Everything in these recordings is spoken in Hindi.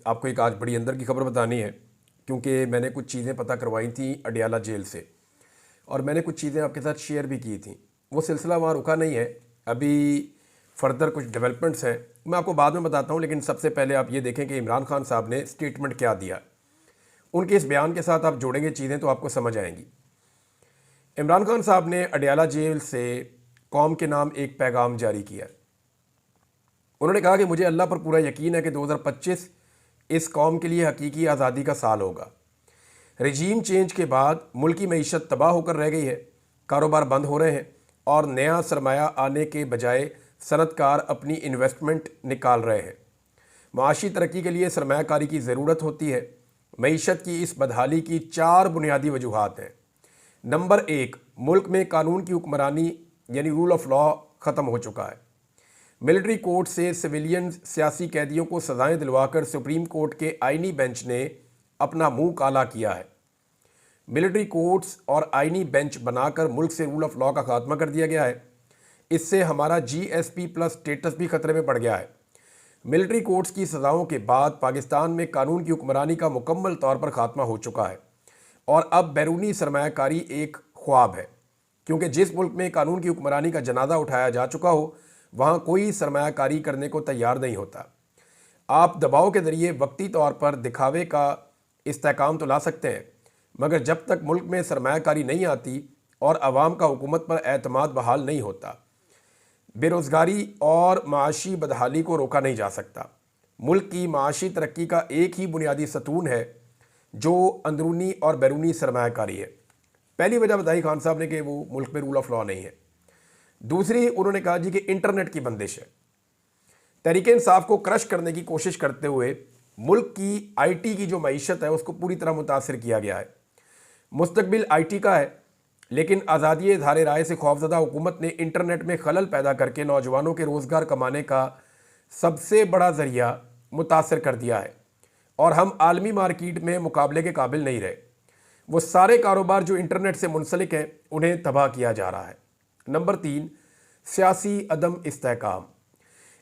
आपको एक आज बड़ी अंदर की खबर बतानी है, क्योंकि मैंने कुछ चीज़ें पता करवाई थी अडियाला जेल से और मैंने कुछ चीज़ें आपके साथ शेयर भी की थी। वो सिलसिला वहाँ रुका नहीं है, अभी फर्दर कुछ डेवलपमेंट्स हैं, मैं आपको बाद में बताता हूँ। लेकिन सबसे पहले आप ये देखें कि इमरान खान साहब ने स्टेटमेंट क्या दिया। उनके इस बयान के साथ आप जोड़ेंगे चीज़ें तो आपको समझ आएंगी। इमरान खान साहब ने अडियाला जेल से कौम के नाम एक पैगाम जारी किया। उन्होंने कहा कि मुझे अल्लाह पर पूरा यकीन है कि 2025 इस कौम के लिए हकीकी आज़ादी का साल होगा। रजीम चेंज के बाद मुल्क की मईशत तबाह होकर रह गई है, कारोबार बंद हो रहे हैं और नया सरमाया आने के बजाय सनतकार अपनी इन्वेस्टमेंट निकाल रहे हैं। माशी तरक्की के लिए सरमायाकारी की ज़रूरत होती है। मईशत की इस बदहाली की 4 बुनियादी वजूहात हैं। नंबर 1, मुल्क में कानून की हुक्मरानी यानी रूल ऑफ लॉ ख़त्म हो चुका है। मिलिट्री कोर्ट से सिविलियन सियासी कैदियों को सज़ाएं दिलवाकर सुप्रीम कोर्ट के आईनी बेंच ने अपना मुंह काला किया है। मिलिट्री कोर्ट्स और आईनी बेंच बनाकर मुल्क से रूल ऑफ लॉ का खात्मा कर दिया गया है। इससे हमारा GSP+ स्टेटस भी खतरे में पड़ गया है। मिलिट्री कोर्ट्स की सज़ाओं के बाद पाकिस्तान में कानून की हुक्मरानी का मुकम्मल तौर पर खात्मा हो चुका है और अब बैरूनी सरमायाकारी एक ख्वाब है, क्योंकि जिस मुल्क में कानून की हुक्मरानी का जनाजा उठाया जा चुका हो वहाँ कोई सरमायाकारी करने को तैयार नहीं होता। आप दबाव के ज़रिए वक्ती तौर पर दिखावे का इस्तेहकाम तो ला सकते हैं, मगर जब तक मुल्क में सरमायाकारी नहीं आती और आवाम का हुकूमत पर एतमाद बहाल नहीं होता, बेरोज़गारी और माशी बदहाली को रोका नहीं जा सकता। मुल्क की माशी तरक्की का एक ही बुनियादी सतून है जो अंदरूनी और बैरूनी सरमायाकारी है। पहली वजह बताई खान साहब ने कि वो मुल्क में रूल ऑफ लॉ नहीं है। दूसरी, उन्होंने कहा जी कि इंटरनेट की बंदिश है। तहरीक-ए-इंसाफ को क्रश करने की कोशिश करते हुए मुल्क की IT की जो मईशत है उसको पूरी तरह मुतासर किया गया है। मुस्तकबिल IT का है, लेकिन आज़ादी इज़हार राय से खौफज़दा हुकूमत ने इंटरनेट में खलल पैदा करके नौजवानों के रोज़गार कमाने का सबसे बड़ा ज़रिया मुतासर कर दिया है और हम आलमी मार्केट में मुकाबले के काबिल नहीं रहे। वो सारे कारोबार जो इंटरनेट से मुंसलिक हैं उन्हें तबाह किया जा रहा है। नंबर 3, सियासी अदम इस्तेहकाम।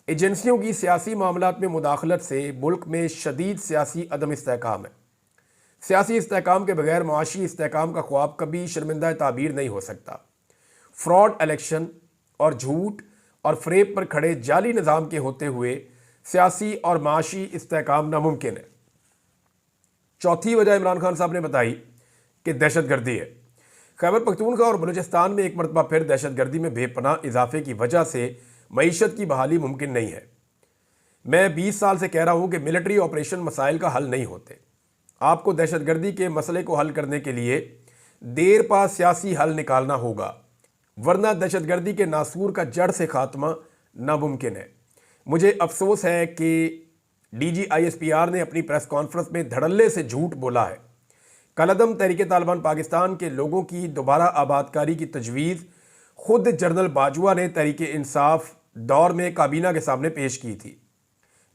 एजेंसियों की सियासी मामलात में मुदाखलत से मुल्क में शदीद सियासी अदम इस्तेहकाम है। सियासी इस्तेहकाम के बगैर मुआशी इस्तेहकाम का ख्वाब कभी शर्मिंदा ताबीर नहीं हो सकता। फ्रॉड इलेक्शन और झूठ और फ्रेब पर खड़े जाली निज़ाम के होते हुए सियासी और माशी इस्तेहकाम नामुमकिन है। चौथी वजह इमरान खान साहब ने बताई कि दहशतगर्दी है। खैबर पख्तूनख्वा और बलूचिस्तान में एक मरतबा फिर दहशतगर्दी में बेपनाह इजाफे की वजह से मईशत की बहाली मुमकिन नहीं है। मैं 20 साल से कह रहा हूँ कि मिलिट्री ऑपरेशन मसाइल का हल नहीं होते। आपको दहशतगर्दी के मसले को हल करने के लिए देर पा सियासी हल निकालना होगा, वरना दहशतगर्दी के नासूर का जड़ से खात्मा नामुमकिन है। मुझे अफसोस है कि DG ISPR ने अपनी प्रेस कॉन्फ्रेंस में धड़ल्ले से झूठ बोला है। कलअदम तहरीक तालिबान पाकिस्तान के लोगों की दोबारा आबादकारी की तजवीज़ खुद जनरल बाजवा ने तहरीक इंसाफ दौर में काबीना के सामने पेश की थी,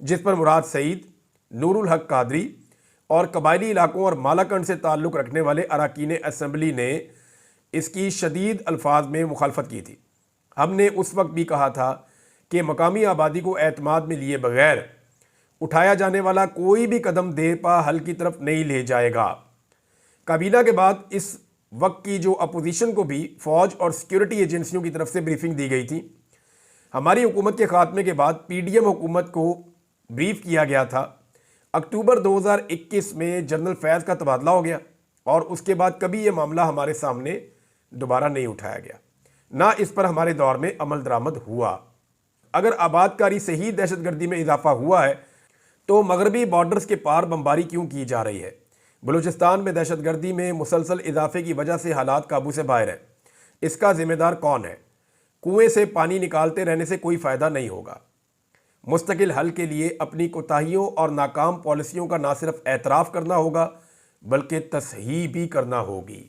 जिस पर मुराद सईद, नूरुल हक कादरी और कबायली इलाकों और मालाकंड से ताल्लुक़ रखने वाले अरकान असम्बली ने इसकी शदीद अल्फाज में मुखालफत की थी। हमने उस वक्त भी कहा था कि मकामी आबादी को एतमाद में लिए बगैर उठाया जाने वाला कोई भी कदम देर पा हल की तरफ नहीं ले जाएगा। काबीना के बाद इस वक्त की जो अपोजिशन को भी फ़ौज और सिक्योरिटी एजेंसियों की तरफ से ब्रीफिंग दी गई थी। हमारी हुकूमत के ख़ात्मे के बाद PDM हुकूमत को ब्रीफ किया गया था। अक्टूबर 2021 में जनरल फैज़ का तबादला हो गया और उसके बाद कभी ये मामला हमारे सामने दोबारा नहीं उठाया गया, ना इस पर हमारे दौर में अमल दरामद हुआ। अगर आबादकारी से ही दहशतगर्दी में इजाफा हुआ है तो मगरबी बॉर्डर्स के पार बमबारी क्यों की जा रही है? बलूचिस्तान में दहशतगर्दी में मुसलसल इजाफे की वजह से हालात काबू से बाहर हैं। इसका जिम्मेदार कौन है? कुएं से पानी निकालते रहने से कोई फ़ायदा नहीं होगा। मुस्तकिल हल के लिए अपनी कोताहियों और नाकाम पॉलिसियों का ना सिर्फ एतराफ़ करना होगा बल्कि तसहीह भी करना होगी।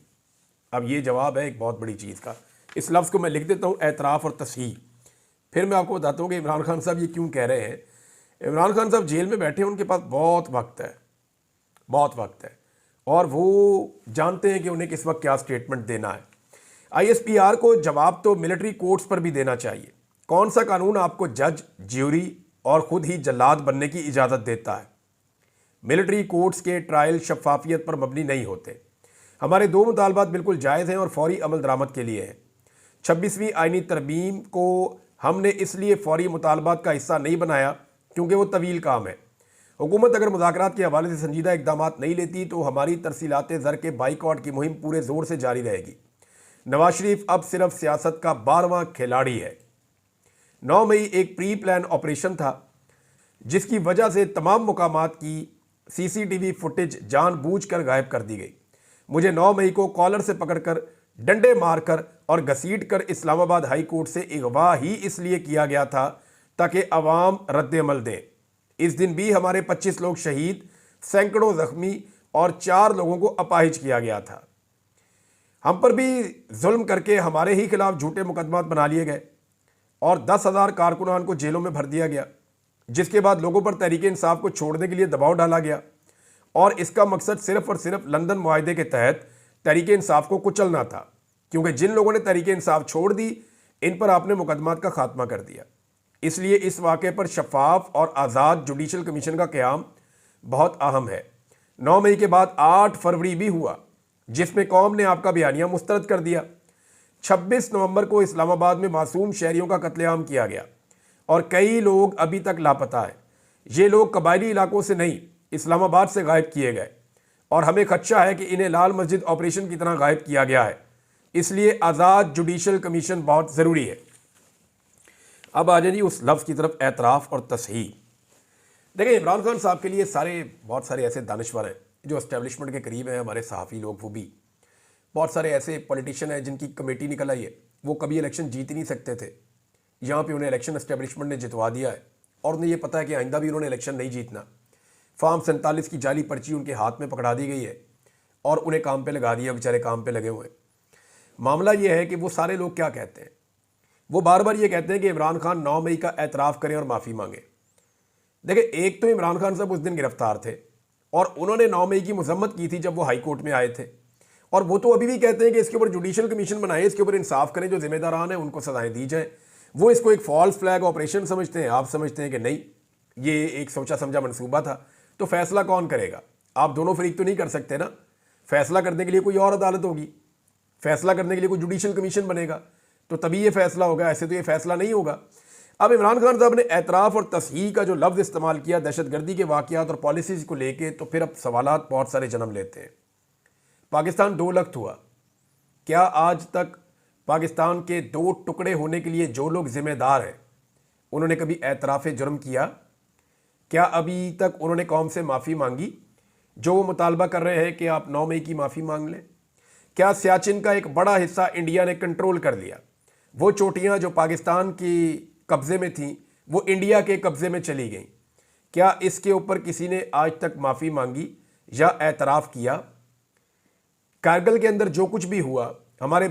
अब ये जवाब है एक बहुत बड़ी चीज़ का। इस लफ्ज़ को मैं लिख देता हूँ, एतराफ़ और तसहीह। फिर मैं आपको बताता हूँ कि इमरान खान साहब ये क्यों कह रहे हैं। इमरान खान साहब जेल में बैठे हैं, उनके पास बहुत वक्त है, बहुत वक्त है और वो जानते हैं कि उन्हें किस वक्त क्या स्टेटमेंट देना है। ISPR को जवाब तो मिलिट्री कोर्ट्स पर भी देना चाहिए। कौन सा कानून आपको जज, ज्यूरी और ख़ुद ही जल्लाद बनने की इजाज़त देता है? मिलिट्री कोर्ट्स के ट्रायल शफाफियत पर मबनी नहीं होते। हमारे दो मुतालबात बिल्कुल जायज़ हैं और फौरी अमल दरामद के लिए हैं। 26वीं आइनी तरमीम को हमने इसलिए फौरी मुतालबात का हिस्सा नहीं बनाया क्योंकि वो तवील काम है। हुकूमत अगर मुज़ाकरात के हवाले से संजीदा इकदाम नहीं लेती तो हमारी तरसीलात ज़र के बाइकआउट की मुहिम पूरे ज़ोर से जारी रहेगी। नवाज शरीफ अब सिर्फ सियासत का 12वां खिलाड़ी है। 9 मई एक प्री प्लान ऑपरेशन था जिसकी वजह से तमाम मुकामात की CCTV फुटेज जानबूझकर गायब कर दी गई। मुझे 9 मई को कॉलर से पकड़कर डंडे मारकर और घसीट कर इस्लामाबाद हाई कोर्ट से अगवा ही इसलिए किया गया था ताकि अवाम रद्द-ए-अमल दें। इस दिन भी हमारे 25 लोग शहीद, सैकड़ों जख्मी और 4 लोगों को अपाहिज किया गया था। हम पर भी जुल्म करके हमारे ही खिलाफ झूठे मुकदमात बना लिए गए और 10,000 कारकुनान को जेलों में भर दिया गया, जिसके बाद लोगों पर तहरीक इंसाफ को छोड़ने के लिए दबाव डाला गया और इसका मकसद सिर्फ और सिर्फ लंदन मुआहदे के तहत तहरीक इंसाफ को कुचलना था, क्योंकि जिन लोगों ने तहरीक इंसाफ छोड़ दी इन पर आपने मुकदमात का खात्मा कर दिया। इसलिए इस वाक़े पर शफाफ और आज़ाद जुडिशल कमीशन का क़याम बहुत अहम है। 9 मई के बाद 8 फरवरी भी हुआ जिसमें कौम ने आपका बयानिया मुस्तरद कर दिया। 26 नवंबर को इस्लामाबाद में मासूम शहरियों का कत्लेआम किया गया और कई लोग अभी तक लापता हैं। ये लोग कबायली इलाकों से नहीं, इस्लामाबाद से गायब किए गए और हमें खदशा है कि इन्हें लाल मस्जिद ऑपरेशन की तरह गायब किया गया है। इसलिए आज़ाद जुडिशल कमीशन बहुत ज़रूरी है। अब आ जाइए उस लफ्ज़ की तरफ, एतराफ़ और तस्हीह। देखिए, इमरान खान साहब के लिए बहुत सारे ऐसे दानिश्वर हैं जो एस्टेब्लिशमेंट के करीब हैं, हमारे सहाफ़ी लोग वो भी। बहुत सारे ऐसे पॉलिटिशियन हैं जिनकी कमेटी निकल आई है, वो कभी इलेक्शन जीत ही नहीं सकते थे। यहाँ पे उन्हें इलेक्शन एस्टेब्लिशमेंट ने जितवा दिया है और उन्हें ये पता है कि आइंदा भी उन्होंने इलेक्शन नहीं जीतना। फार्म 47 की जाली पर्ची उनके हाथ में पकड़ा दी गई है और उन्हें काम पे लगा दिया, बेचारे काम पे लगे हुए हैं। मामला ये है कि वो सारे लोग क्या कहते हैं, वो बार बार ये कहते हैं कि इमरान खान 9 मई का एतराफ़ करें और माफ़ी मांगे। देखिए, एक तो इमरान खान साहब उस दिन गिरफ्तार थे और उन्होंने 9 मई की मजम्मत की थी जब वो हाई कोर्ट में आए थे, और वो तो अभी भी कहते हैं कि इसके ऊपर जुडिशल कमीशन बनाए, इसके ऊपर इंसाफ करें, जो जिम्मेदारान हैं उनको सजाएं दी जाएं। वो इसको एक फॉल्स फ्लैग ऑपरेशन समझते हैं, आप समझते हैं कि नहीं, ये एक सोचा समझा मंसूबा था। तो फैसला कौन करेगा? आप दोनों फरीक तो नहीं कर सकते ना। फैसला करने के लिए कोई और अदालत होगी, फैसला करने के लिए कोई जुडिशल कमीशन बनेगा, तो तभी ये फैसला होगा, ऐसे तो ये फैसला नहीं होगा। अब इमरान खान साहब ने एतराफ़ और तस्हीह का जो लफ्ज़ इस्तेमाल किया दहशतगर्दी के वाक़यात और पॉलिसीज़ को लेके, तो फिर अब सवालात बहुत सारे जन्म लेते हैं। पाकिस्तान 2 लख्त हुआ। क्या आज तक पाकिस्तान के 2 टुकड़े होने के लिए जो लोग ज़िम्मेदार हैं उन्होंने कभी एतराफ़ जुर्म किया? क्या अभी तक उन्होंने कौम से माफ़ी मांगी? जो वो मुतालबा कर रहे हैं कि आप 9 मई की माफ़ी मांग लें। क्या सियाचिन का एक बड़ा हिस्सा इंडिया ने कंट्रोल कर लिया? वो चोटियाँ जो पाकिस्तान की कब्ज़े में थीं वो इंडिया के कब्ज़े में चली गईं। क्या इसके ऊपर किसी ने आज तक माफ़ी मांगी या एतराफ़ किया? कारगिल के अंदर जो कुछ भी हुआ, हमारे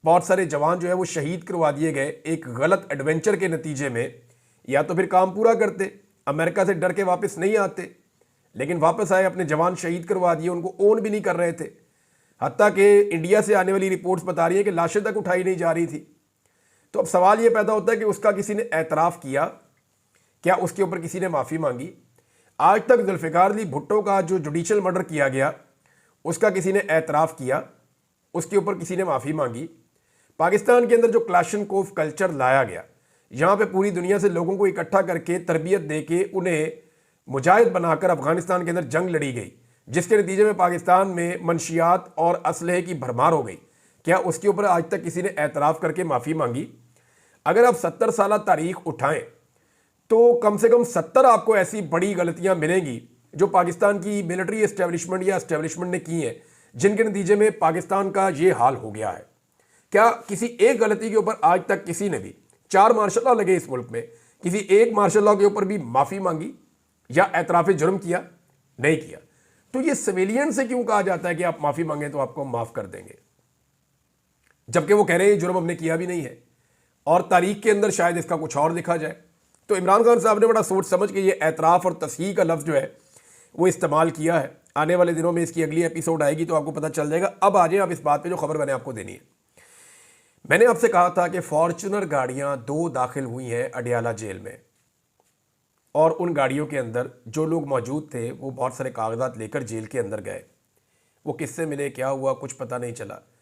बहुत सारे जवान जो है वो शहीद करवा दिए गए एक गलत एडवेंचर के नतीजे में। या तो फिर काम पूरा करते, अमेरिका से डर के वापस नहीं आते, लेकिन वापस आए, अपने जवान शहीद करवा दिए, उनको ओन भी नहीं कर रहे थे। हत्ता कि इंडिया से आने वाली रिपोर्ट्स बता रही है कि लाशें तक उठाई नहीं जा रही थी। तो अब सवाल ये पैदा होता है कि उसका किसी ने एतराफ़ किया? क्या उसके ऊपर किसी ने माफ़ी मांगी? आज तक जुल्फ़िकार अली भुट्टो का जो जुडिशल मर्डर किया गया उसका किसी ने एतराफ़ किया? उसके ऊपर किसी ने माफ़ी मांगी? पाकिस्तान के अंदर जो क्लाशनकोफ कल्चर लाया गया, यहाँ पे पूरी दुनिया से लोगों को इकट्ठा करके तरबियत दे के उन्हें मुजाहिद बनाकर अफ़गानिस्तान के अंदर जंग लड़ी गई, जिसके नतीजे में पाकिस्तान में मनशियात और असलहे की भरमार हो गई, क्या उसके ऊपर आज तक किसी ने एतराफ़ करके माफ़ी मांगी? अगर आप 70 साल तारीख उठाएं तो कम से कम 70 आपको ऐसी बड़ी गलतियां मिलेंगी जो पाकिस्तान की मिलिट्री एस्टेब्लिशमेंट या एस्टेब्लिशमेंट ने की हैं, जिनके नतीजे में पाकिस्तान का ये हाल हो गया है। क्या किसी एक गलती के ऊपर आज तक किसी ने भी, 4 मार्शल लॉ लगे इस मुल्क में, किसी एक मार्शल लॉ के ऊपर भी माफ़ी मांगी या एतराफ़ जुर्म किया? नहीं किया। तो ये सिविलियन से क्यों कहा जाता है कि आप माफ़ी मांगें तो आपको माफ़ कर देंगे, जबकि वो कह रहे हैं जुर्म हमने किया भी नहीं है और तारीख के अंदर शायद इसका कुछ और लिखा जाए। तो इमरान खान साहब ने बड़ा सोच समझ के ये एतराफ़ और तस्हीह का लफ्ज़ जो है वो इस्तेमाल किया है। आने वाले दिनों में इसकी अगली एपिसोड आएगी तो आपको पता चल जाएगा। अब आ जाए आप इस बात पे जो खबर मैंने आपको देनी है। मैंने आपसे कहा था कि फॉर्च्यूनर गाड़ियां 2 दाखिल हुई हैं अडियाला जेल में। और उन गाड़ियों के अंदर जो लोग मौजूद थे वो बहुत सारे कागजात लेकर जेल के अंदर गए। वो किससे मिले, क्या हुआ, कुछ पता नहीं चला।